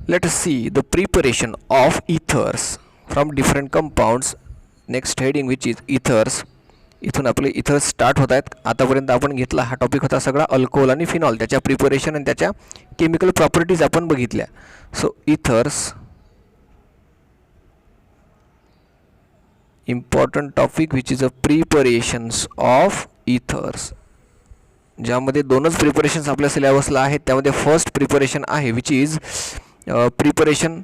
Let us see the preparation of ethers from different compounds. Next heading which is ethers. इथून आपले ethers start होत आहेत. आतापर्यंत आपण घेतला हा टॉपिक होता सगळा अल्कोहोल आणि फिनॉल, त्याच्या प्रिपरेशन आणि त्याच्या केमिकल प्रॉपर्टीज आपण बघितल्या. So ethers important topic which is a preparations of ethers, ज्यामध्ये दोनच प्रिपरेशन्स आपल्या सिलेबसला आहेत. त्यामध्ये फर्स्ट प्रिपरेशन आहे which is preparation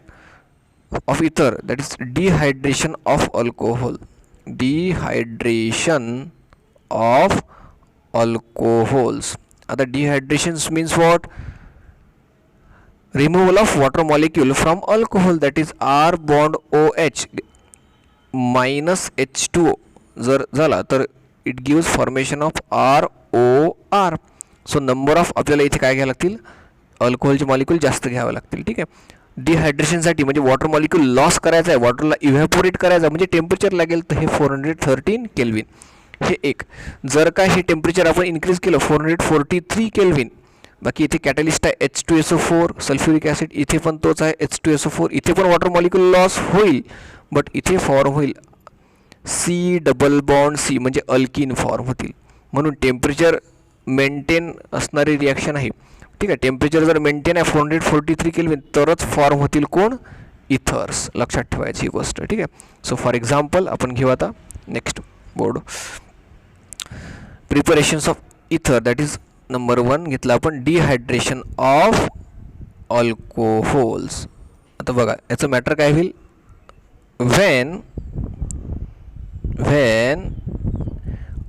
of ether, that is dehydration of alcohol. Dehydration of alcohols. आता dehydrations means what? Removal of water molecule from alcohol, that is R bond OH minus H2O जर झाला तर it gives formation of ROR. So number of आपल्याला इथे काय घ्यावे लागतील? अल्कोहोलचे मॉलिक्यूल जास्त घ्यावे लागतील. ठीक आहे. डिहायड्रेशनसाठी म्हणजे वॉटर मॉलिक्यूल लॉस करायचा आहे, वॉटरला इव्हॅपोरेट करायचं म्हणजे टेम्परेचर लागेल, तर हे 413 केल्विन हे एक. जर का हे टेम्परेचर आपण इन्क्रीज केलं 443 केल्विन, बाकी इथे कॅटलिस्ट आहे H2SO4 सल्फ्युरिक ॲसिड, इथे पण तोच आहे H2SO4, इथे पण वॉटर मॉलिक्यूल लॉस होईल बट इथे फॉर्म होईल C डबल बॉन्ड C म्हणजे अल्किन फॉर्म होतील. म्हणून टेम्परेचर मेंटेन असणारी रिॲक्शन आहे. ठीक आहे. टेम्परेचर जर मेंटेन आहे 443 केल्विन तरच फॉर्म होतील कोण? इथर्स. लक्षात ठेवायची ही गोष्ट. ठीक आहे. सो फॉर एक्झाम्पल आपण घेऊ आता next board preparations of ether, that is number 1 घेतला आपण डिहायड्रेशन ऑफ अल्कोहोल्स. आता बघा याचं मॅटर काय होईल? when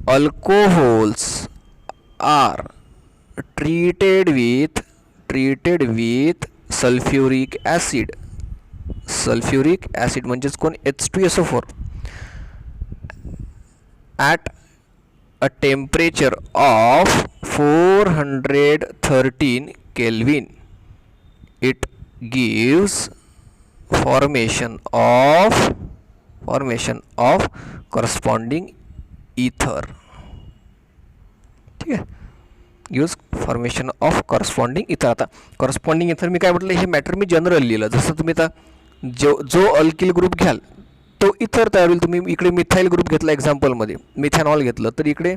alcohols are treated with sulfuric acid म्हणजेच कोण? H2SO4 at a temperature of 413 Kelvin, it gives formation of corresponding ether. ठीक आहे. यूज फॉर्मेशन ऑफ करस्पॉन्डिंग इथर. आता करस्पॉन्डिंग इथर मी काय म्हटलं, हे मॅटर मी जनरल लिहिलं. जसं तुम्ही आता जो अल्किल ग्रुप घ्याल तो इथर तयार होईल. तुम्ही इकडे मिथाईल ग्रुप घेतला एक्झाम्पलमध्ये, मिथॅनॉल घेतलं तर इकडे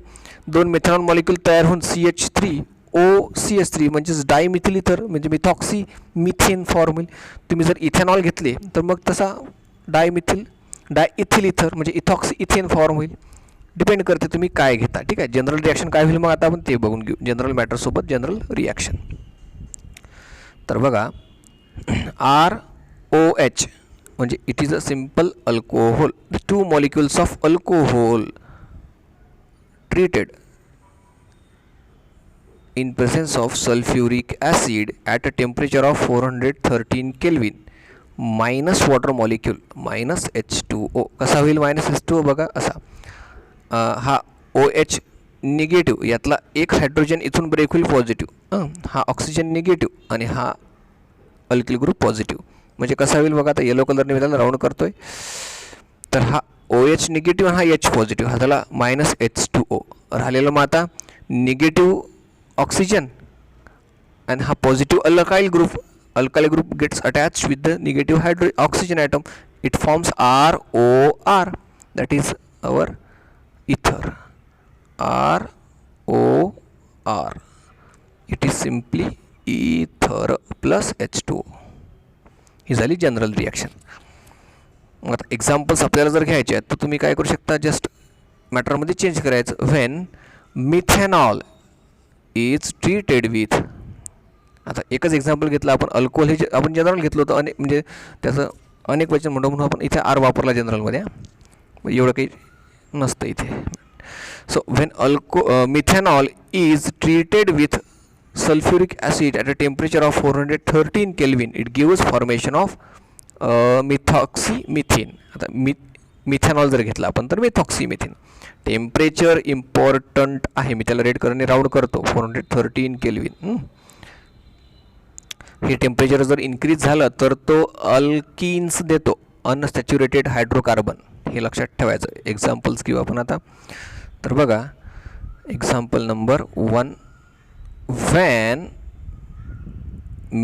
2 मिथॅनॉल मॉलिक्यूल तयार होऊन CH3OCH3 म्हणजेच डायमिथिल इथर म्हणजे मिथॉक्सी मिथेन फॉर्म होईल. तुम्ही जर इथेनॉल घेतले तर मग तसा डायइथिल इथर म्हणजे इथॉक्सी इथेन फॉर्म होईल. डिपेंड करते तुम्ही काय घेता. ठीक आहे. जनरल रिॲक्शन काय होईल मग आता आपण ते बघून घेऊ. जनरल मॅटरसोबत जनरल रिॲक्शन. तर बघा ROH म्हणजे it is a simple alcohol. 2 molecules of alcohol treated in presence of sulfuric acid at a temperature of 413 Kelvin minus water molecule minus H2O. कसा होईल मायनस H2O? बघा असा, हा OH निगेटिव्ह, यातला एक हायड्रोजन इथून ब्रेक होईल पॉझिटिव्ह, हा ऑक्सिजन निगेटिव्ह आणि हा अल्किल ग्रुप पॉझिटिव्ह. म्हणजे कसा होईल बघा, आता येलो कलरने मी त्याला राऊंड करतोय. तर हा OH निगेटिव्ह आणि हा H पॉझिटिव्ह, हा झाला मायनस H2O. राहिलेलं मग आता negative oxygen and ha positive alkyl group gets attached with the negative oxygen atom. It forms ROR, that is our ether. ROR, it is simply ether plus H2O. ही झाली general reaction. आता examples आपल्याला जर घ्यायचे आहेत तर तुम्ही काय करू शकता, जस्ट मॅटरमध्ये चेंज करायचं. When methanol is treated with, आता एकच एक्झाम्पल घेतलं आपण, अल्कोहोल हे आपण जनरल घेतलं होतं, म्हणजे त्याचं अनेक वचन म्हणून आपण इथे R वापरला जनरलमध्ये, एवढं काही नसतं इथे. So when methanol is treated with sulfuric acid at a temperature of 413 Kelvin, it gives formation of methoxymethane. आता मिथेनॉल जर घेतला आपण तर मिथॉक्सीमिथेन. टेम्परेचर इम्पॉर्टंट आहे, मी त्याला रेड करणे राऊंड करतो 413 केल्विन. हे टेम्परेचर जर इन्क्रीज झालं तर तो अल्किन्स देतो, अनसॅच्युरेटेड हायड्रोकार्बन. हे लक्षात ठेवायचं. एक्झाम्पल्स घेऊ आपण आता. तर बघा एक्झाम्पल नंबर 1. When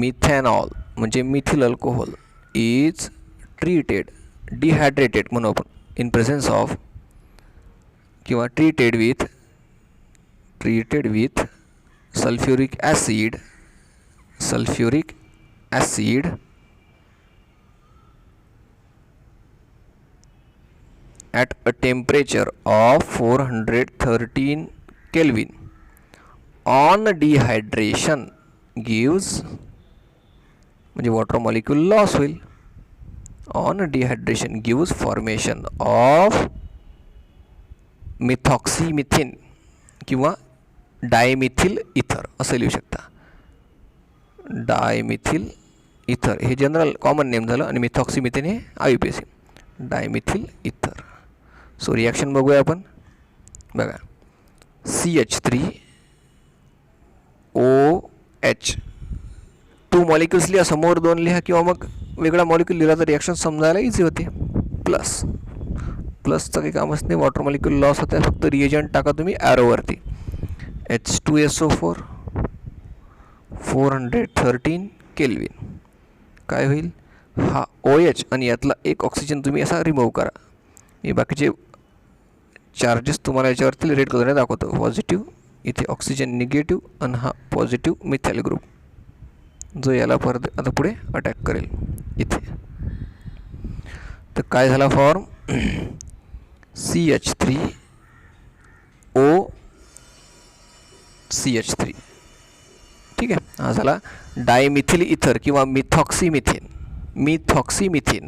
methanol म्हणजे methyl alcohol is treated dehydrated म्हणू आपण इन प्रेझेन्स ऑफ किंवा treated with sulphuric acid at a temperature of 413 Kelvin on dehydration gives म्हणजे वॉटर मॉलिक्यूल लॉस होईल. On dehydration gives formation of methoxymethane किंवा dimethyl इथर असं लिहू शकता. डायमिथिल इथर हे जनरल कॉमन नेम झालं आणि मिथॉक्सीमिथेन हे IUPAC डायमिथिल इथर. सो रिॲक्शन बघूया आपण. बघा CH3OH 2 मॉलिक्युल्स लिहा, समोर 2 लिहा किंवा मग वेगळा मॉलिक्यूल लिहिला तर रिॲक्शन समजायला इझी होते. प्लसचं काही कामच नाही, वॉटर मॉलिक्यूल लॉस होतं, फक्त रिएजंट टाका तुम्ही ॲरोवरती. H2SO4 413 केल्विन काय होईल, हा OH आणि यातला एक ऑक्सिजन तुम्ही असा रिमूव्ह करा. मी बाकीचे चार्जेस तुम्हाला याच्यावरती रेड कलरने दाखवतो. पॉझिटिव्ह इथे ऑक्सिजन निगेटिव्ह आणि हा पॉझिटिव्ह मिथाइल ग्रुप जो याला परत आता पुढे अटॅक करेल इथे. तर काय झाला फॉर्म CH3OCH3. ठीक आहे, हा झाला डायमिथिल इथर किंवा मिथॉक्सीमिथेन.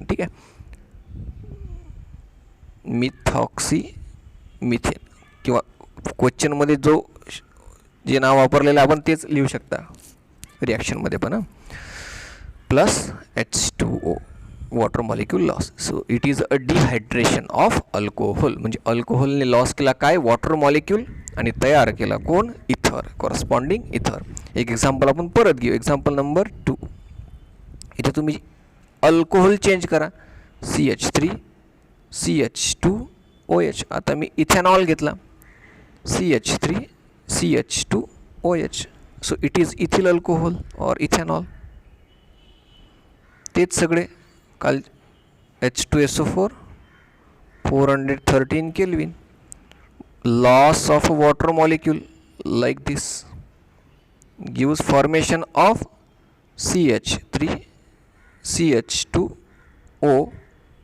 ठीक आहे, मिथॉक्सीमिथेन किंवा क्वेश्चनमध्ये जे नाव वापरलेलं आपण तेच लिहू शकता रिॲक्शनमध्ये पण. Plus H2O water molecule loss. So it is a dehydration of alcohol. म्हणजे अल्कोहोलने लॉस केला काय, वॉटर मॉलिक्यूल, आणि तयार केला कोण, इथर, कॉरस्पॉन्डिंग इथर. एक एक्झाम्पल आपण परत घेऊ. Example number 2. इथे तुम्ही अल्कोहोल चेंज करा, CH3 CH2OH. आता मी इथेनॉल घेतला, CH3 CH2OH. So it is ethyl alcohol और इथेनॉल. तेच सगळे काल H2SO4 413 kelvin, loss of water molecule like this gives formation of CH3 CH2O.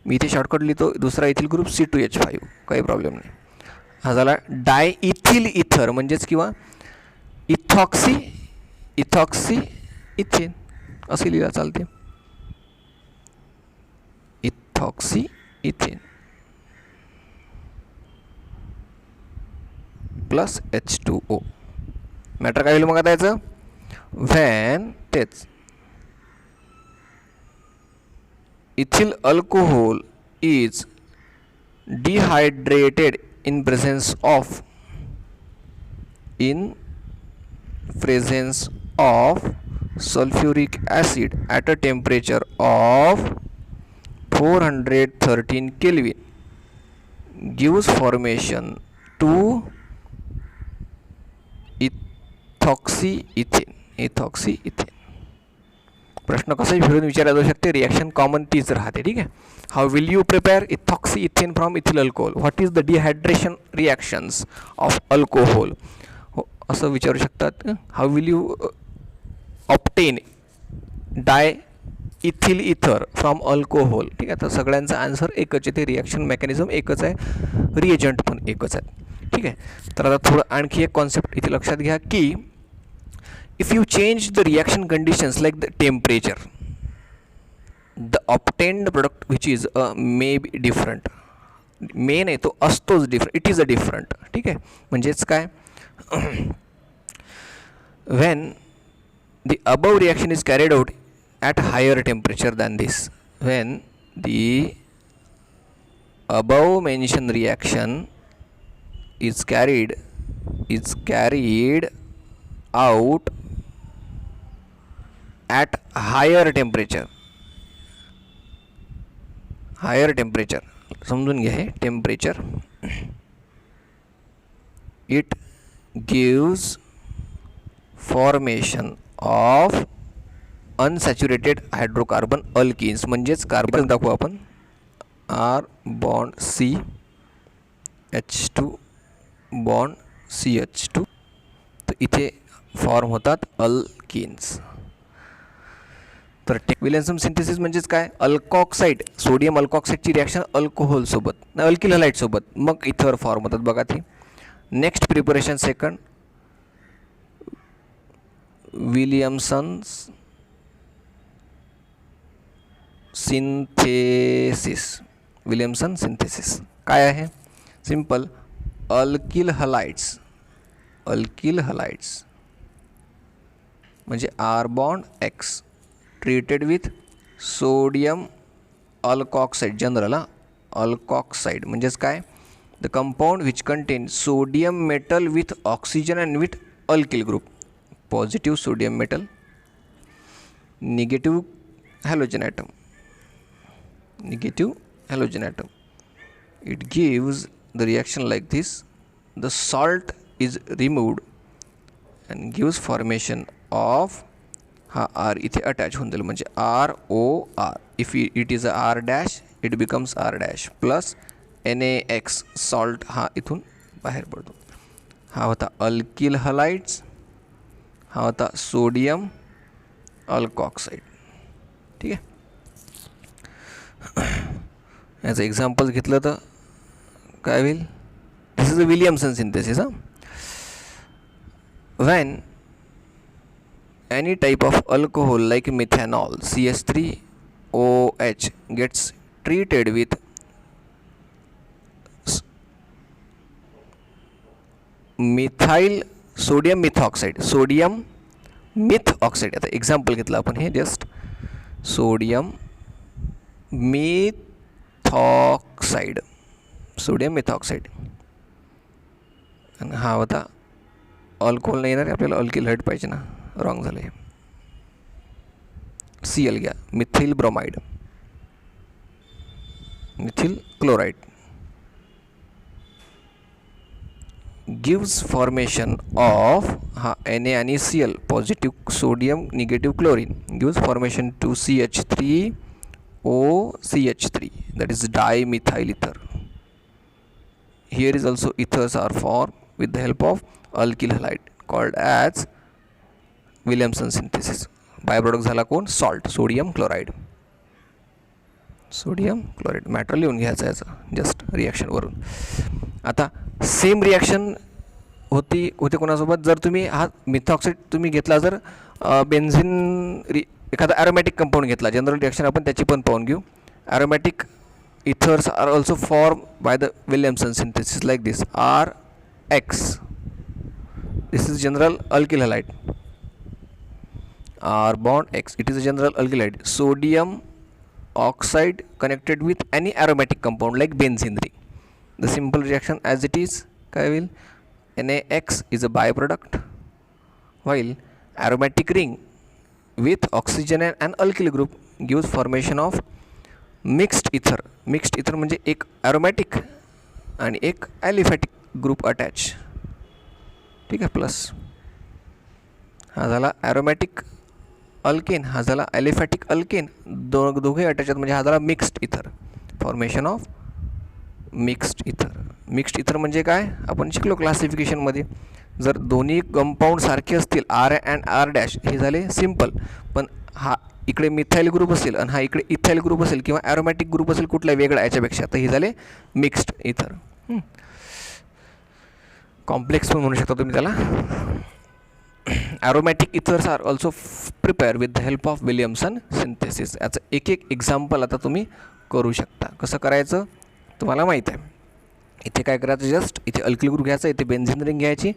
मी इथे शॉर्टकट लिहितो, दुसरा इथिल ग्रुप C2H5, काही प्रॉब्लेम नाही. हा झाला डायइथिल इथर म्हणजेच किंवा इथॉक्सी इथेन असे लिहिला चालते. Ethoxy ethane plus H2O. Matter काय होईल मग आता याचं, व्हॅन तेच ethyl alcohol is dehydrated in presence of sulfuric acid at a temperature of 413 Kelvin gives formation to इथॉक्सीइथेन. प्रश्न कसाही फिरून विचारला जाऊ शकते, रिॲक्शन कॉमन तीच राहते. ठीक आहे. How will you prepare ethoxyethane from ethyl alcohol, what is the dehydration reactions of alcohol, असं विचारू शकतात. How will you obtain diethyl ether from alcohol. ठीक आहे, तर सगळ्यांचा आन्सर एकच आहे, ते रिॲक्शन मेकॅनिझम एकच आहे, रिएजंट पण एकच आहे. ठीक आहे. तर आता थोडं आणखी एक कॉन्सेप्ट इथे लक्षात घ्या की if you change the reaction conditions like the temperature, the obtained product which is may be different. may नाही तो असतोच different, it is a different. ठीक आहे, म्हणजेच काय, when the above reaction is carried out at higher temperature than this, when the above mentioned reaction is carried out at higher temperature. समजून घ्या हे temperature. it gives formation of unsaturated hydrocarbon alkenes म्हणजेच carbon दाखवू आपण R bond CH2 bond CH2 तर इथे form होतात alkynes. तर विल्यमसन सिंथेसिस म्हणजेच काय, अल्कॉक्साईड सोडियम अल्कॉक्साईडची रिॲक्शन अल्कोहोलसोबत अल्किल हलाईडसोबत मग इथर फॉर्म होतात बघा ती. Next preparation second Williamson synthesis. Williamson synthesis काय आहे, सिंपल अल्किल हलाइड्स म्हणजे R bond X treated with sodium alkoxide general alkoxide म्हणजेच काय, the compound which contain sodium metal with oxygen and with alkyl group. Positive sodium metal, negative halogen atom. It gives the reaction like this. The salt is removed and gives formation of हा R इथे attach होऊन जाईल म्हणजे ROR. If it is a R dash it becomes R dash plus NaX salt हा इथून बाहेर पडतो. हा होता अल्किल हलाइड्स, हा होता सोडियम अल्कॉक्साईड. ठीक आहे. याचं एक्झाम्पल घेतलं तर काय होईल, this is a Williamson synthesis. When any type of alcohol like methanol CH3OH gets treated with methyl sodium methoxide. आता एक्झाम्पल घेतलं आपण हे जस्ट सोडियम मिथॉक्साइड आणि हा होता अल्कोहोल नाही येणार आपल्याला, अल्किल हाइड पाहिजे ना, रॉंग झालं आहे. Cl घ्या, methyl bromide, methyl chloride gives formation of हा Na आणि Cl positive sodium negative chlorine gives formation to CH3OCH3 that is dimethyl ether. Here is also ethers are formed with the help of alkyl halide called as Williamson synthesis. By product झाला कोण, salt sodium chloride. Matter लिहून घ्यायचं याचं just रिॲक्शनवरून. आता same reaction होते कोणासोबत, जर तुम्ही हा मिथॉक्साईड तुम्ही घेतला, जर बेन्झिन एखादा ॲरोमॅटिक कंपाऊंड घेतला, जनरल रिॲक्शन आपण त्याची पण पाहून घेऊ. Aromatic ethers are also form by the Williamson synthesis like this RX. This is general alkyl halide, R bond X, it is a general alkylate. Sodium oxide connected with any aromatic compound like benzene ring. The simple reaction as it is, काय होईल, NaX is a byproduct, while aromatic ring with oxygen and alkyl group gives formation of mixed ether. Mixed ether म्हणजे एक aromatic आणि एक aliphatic group attach. ठीक आहे, plus हा झाला aromatic अल्केन, हा झाला ॲलिफॅटिक अल्केन, दोघे अटॅच म्हणजे हा झाला मिक्स्ड इथर. फॉर्मेशन ऑफ मिक्स्ड इथर म्हणजे काय, आपण शिकलो क्लासिफिकेशनमध्ये, जर दोन्ही कंपाऊंड सारखे असतील R अँड R' हे झाले सिम्पल, पण हा इकडे मिथाईल ग्रुप असेल आणि हा इकडे इथाईल ग्रुप असेल किंवा ॲरोमॅटिक ग्रुप असेल कुठला वेगळा याच्यापेक्षा, तर हे झाले मिक्स्ड इथर. कॉम्प्लेक्स पण म्हणू शकता तुम्ही त्याला. Aromatic ethers are also prepared with the help of Williamson synthesis. याचं एक एक्झाम्पल आता तुम्ही करू शकता. कसं करायचं तुम्हाला माहीत आहे. इथे काय करायचं, जस्ट इथे अल्किल ग्रुप घ्यायचा, इथे बेन्झिन रिंग घ्यायची.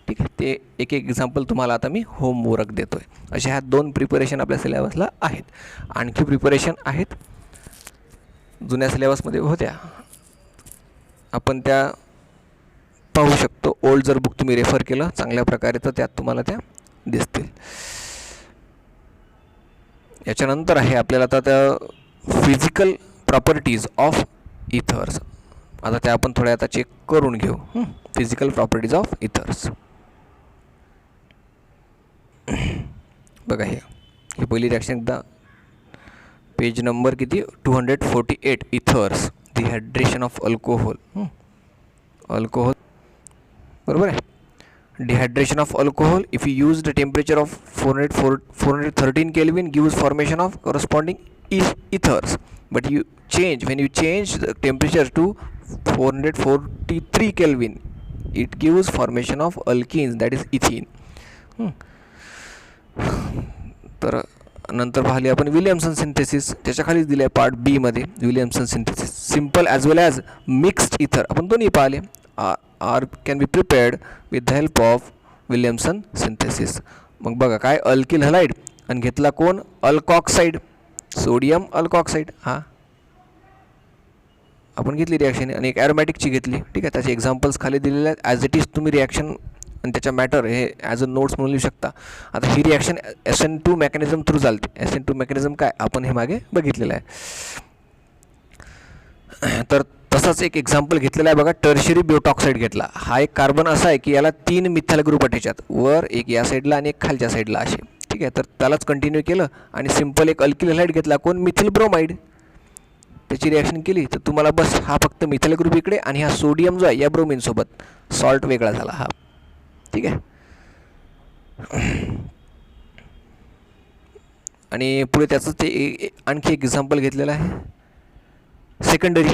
ठीक आहे, ते एक एक्झाम्पल तुम्हाला आता मी होमवर्क देतो आहे. अशा ह्या 2 प्रिपरेशन आपल्या सिलेबसला आहेत. आणखी प्रिपरेशन आहेत जुन्या सिलेबसमध्ये होत्या, आपण त्या पाहू शकतो. ओल्ड जर बुक तुम्ही रेफर केलं चांगल्या प्रकारे तर त्यात तुम्हाला त्या दिसतील. याच्यानंतर आहे आपल्याला आता त्या फिजिकल प्रॉपर्टीज ऑफ इथर्स. आता त्या आपण थोड्या आता चेक करून घेऊ. फिजिकल प्रॉपर्टीज ऑफ इथर्स बघा, ही पहिली रिॲक्शन एकदा, पेज नंबर किती 248, ethers, dehydration of alcohol. Alcohol बरोबर आहे. Dehydration of alcohol, if you use the temperature of 413 Kelvin, gives formation of corresponding ethers. But when you change the temperature to 443 Kelvin, it gives formation of alkenes, that is ethene. तर नंतर पाहिली आपण Williamson synthesis, त्याच्याखालीच दिलं आहे part B मध्ये Williamson synthesis. Simple as well as mixed ether आपण दोन्ही पाहिले are can be prepared with the help of Williamson synthesis. मग बघा काय, अल्किल हलाइड आणि घेतला कोण, अल्कॉक्साईड, सोडियम अल्कॉक्साईड. हा आपण घेतली रिॲक्शन आणि एक ॲरोमॅटिकची घेतली. ठीक आहे, त्याचे एक्झाम्पल्स खाली दिलेले आहेत. ॲज इट इज तुम्ही रिॲक्शन आणि त्याच्या मॅटर हे ॲज अ नोट्स म्हणून लिहू शकता. आता ही रिॲक्शन SN2 मेकॅनिझम थ्रू चालते. SN2 मेकॅनिझम काय आपण हे मागे बघितलेलं आहे. तर तसाच एक एक्झाम्पल घेतलेला आहे बघा, टर्शियरी ब्युटॉक्साईड घेतला. हा एक कार्बन असा आहे की याला 3 मिथाइल ग्रुप आहेत त्याच्यात, वर एक या साईडला आणि एक खालच्या साईडला असे. ठीक आहे, तर त्यालाच कंटिन्यू केलं आणि सिम्पल एक अल्किल हलाइड घेतला कोण, मिथिल ब्रोमाइड. त्याची रिॲक्शन केली तर तुम्हाला बस हा फक्त मिथाइल ग्रुप इकडे आणि हा सोडियम जो आहे या ब्रोमिनसोबत सॉल्ट वेगळा झाला हा. ठीक आहे, आणि पुढे त्याचं ते आणखी एक एक्झाम्पल घेतलेलं आहे, सेकंडरी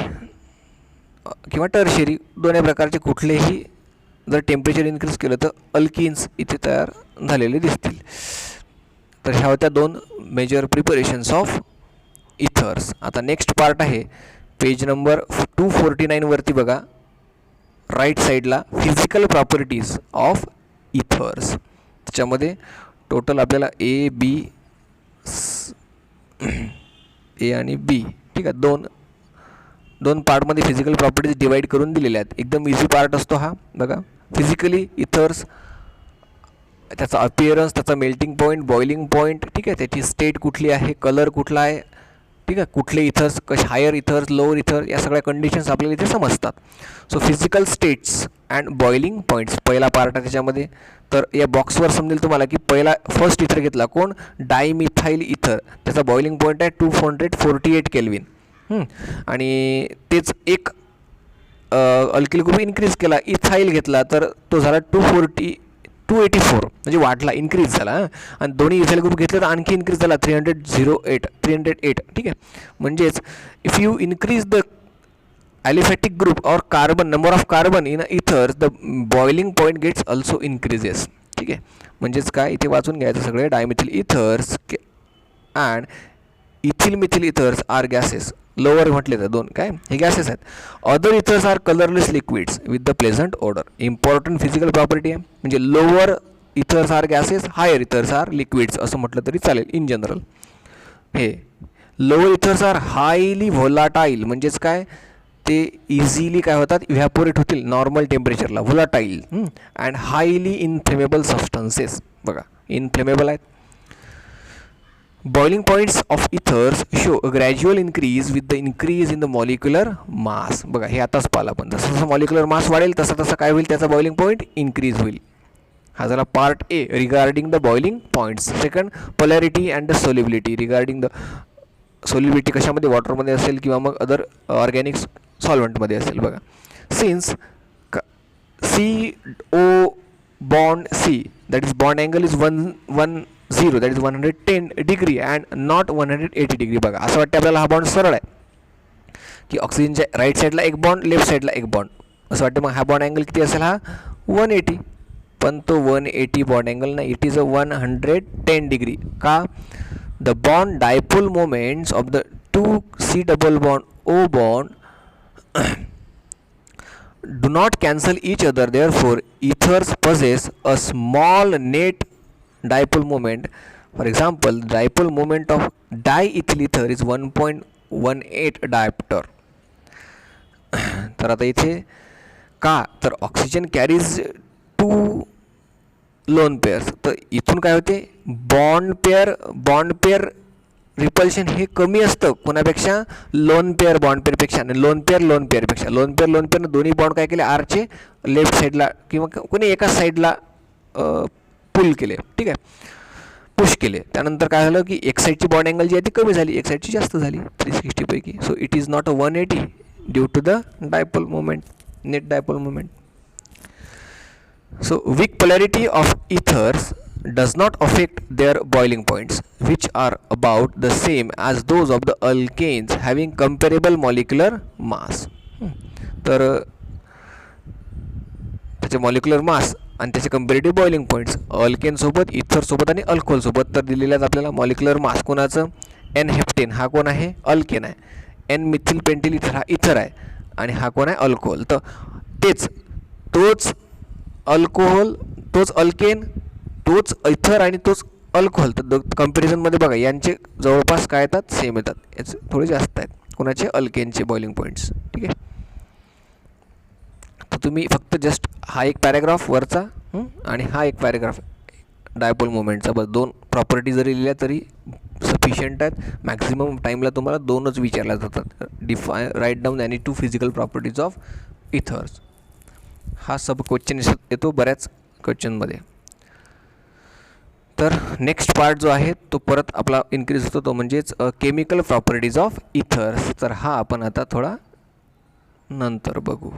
किंवा टर्शियरी, दोन्ही प्रकारचे कुठलेही जर टेम्परेचर इन्क्रीज केलं तर अल्किन्स इथे तयार झालेले दिसतील. तर ह्या होत्या 2 मेजर प्रिपरेशन्स ऑफ इथर्स. आता नेक्स्ट पार्ट आहे पेज नंबर 249 वरती बघा, राईट साईडला फिजिकल प्रॉपर्टीज ऑफ इथर्स. त्याच्यामध्ये टोटल आपल्याला ए आणि बी, ठीक आहे, दोन पार्टमध्ये फिजिकल प्रॉपर्टीज डिवाइड करून दिलेल्या आहेत. एकदम इझी पार्ट असतो हा बघा. फिजिकली इथर्स, त्याचा अपिअरन्स, त्याचा मेल्टिंग पॉईंट, बॉइलिंग पॉईंट, ठीक आहे, त्याची स्टेट कुठली आहे, कलर कुठला आहे, ठीक आहे, कुठले इथर्स, हायर इथर्स, लोअर इथर, या सगळ्या कंडिशन्स आपल्याला इथे समजतात. So physical states and boiling points पहिला पार्ट आहे त्याच्यामध्ये. तर या बॉक्सवर समजेल तुम्हाला की पहिला फर्स्ट इथर घेतला कोण, डायमिथाइल इथर, त्याचा बॉइलिंग पॉईंट आहे 248 केल्विन. आणि तेच एक अल्किल ग्रुप इन्क्रीज केला, इथाईल घेतला तर तो झाला 284, म्हणजे वाढला, इन्क्रीज झाला. आणि दोन्ही इथाईल ग्रुप घेतले तर आणखी इन्क्रीज झाला 308. ठीक आहे, म्हणजेच if you increase the aliphatic group और carbon, number of carbon in ethers, the boiling point gets also increases. ठीक आहे, म्हणजेच काय इथे वाचून घ्यायचं सगळे, dimethyl ethers and ethyl methyl ethers are gases. Lower म्हटले तर 2 काय हे गॅसेस आहेत. Other ethers are colourless liquids with the pleasant order. Important physical property आहे, म्हणजे lower ethers are gases, higher ethers are liquids असं म्हटलं तरी चालेल इन जनरल. हे lower ethers are highly volatile, म्हणजेच काय ते इझिली काय होतात, इव्हॅपोरेट होतील नॉर्मल टेम्परेचरला, volatile. And highly inflammable substances, बघा इनफ्लेमेबल आहेत. Boiling points of ethers show a gradual increase with the increase in the molecular mass. बघा हे आताच पाहिलं आपण, जसं जसं मॉलिक्युलर मास वाढेल तसं तसं काय होईल, त्याचा बॉइलिंग पॉईंट इन्क्रीज होईल. हा झाला part A regarding the boiling points. Second, polarity and the solubility. Regarding the solubility कशामध्ये, वॉटरमध्ये असेल किंवा मग अदर ऑर्गॅनिक सॉल्वंटमध्ये असेल. बघा since CO bond C, that is bond angle is 110, that is 110 degree and not 180 degree. बघा असं वाटतं आपल्याला हा बॉन्ड सरळ आहे की ऑक्सिजनच्या राईट साईडला एक बॉन्ड, लेफ्ट साईडला एक बॉन्ड असं वाटतं. मग हा बॉन्ड अँगल किती असेल, हा 180, पण तो 180 बॉन्ड अँगल नाही, इट इज अ 110 डिग्री. का, the bond dipole moments of the 2 C double bond O bond do not cancel each other, therefore ethers possess a small net dipole moment. For example, the dipole moment of diethyl ether is 1.18 diopter. तर आता इथे का, तर oxygen carries 2 loan pairs, तर इथून काय होते, bond pair repulsion हे कमी असतं कोणापेक्षा, लोन पेअर बॉन्ड पेअरपेक्षा. आणि लोन पेअरपेक्षा लोन पेअरनं दोन्ही बॉन्ड काय केले, आरचे लेफ्ट साईडला किंवा कोणी एका साईडला पुल केले. ठीक आहे, पुश केले, त्यानंतर काय झालं की एक साईडची बॉन्ड अँगल जी आहे ती कमी झाली, एक साईडची जास्त झाली 360 पैकी. So it is not a 180 due to the dipole moment, net dipole moment. So weak polarity of ethers does not affect their boiling points, which are about the same as those of the alkanes having comparable molecular mass. तर त्याचे molecular mass आणि त्याचे comparative boiling points अल्केनसोबत, इथरसोबत आणि अल्कोहोलसोबत. तर दिलेल्याच आपल्याला molecular mass कोणाचं, N heptane हा कोण आहे, अल्केन आहे. एन मिथिल पेंटिल इथर हा इथर आहे आणि हा कोण आहे, अल्कोहोल. तर तोच अल्कोहोल, तोच अल्केन, तोच इथर आणि तोच अल्कोहोल. तर कंपॅरिझनमध्ये बघा यांचे जवळपास काय येतात, सेम येतात. याचे थोडे जास्त आहेत कोणाचे, अल्केनचे बॉइलिंग पॉईंट्स. ठीक आहे. तर तुम्ही फक्त जस्ट हा एक पॅराग्राफ वरचा आणि हा एक पॅराग्राफ डायपोल मोमेंटचा, बस 2 प्रॉपर्टी जरी लिहिल्या तरी सफिशियंट आहेत. मॅक्झिमम टाईमला तुम्हाला 2च विचारल्या जातात. Write down any 2 physical properties of ethers. हा सब क्वेश्चन येतो बऱ्याच क्वेश्चनमध्ये. तर नेक्स्ट पार्ट जो आहे तो परत आपला इन्क्रीज होतो, तो म्हणजेच केमिकल प्रॉपर्टीज ऑफ इथर्स. तर हा आपण आता थोडा नंतर बघू.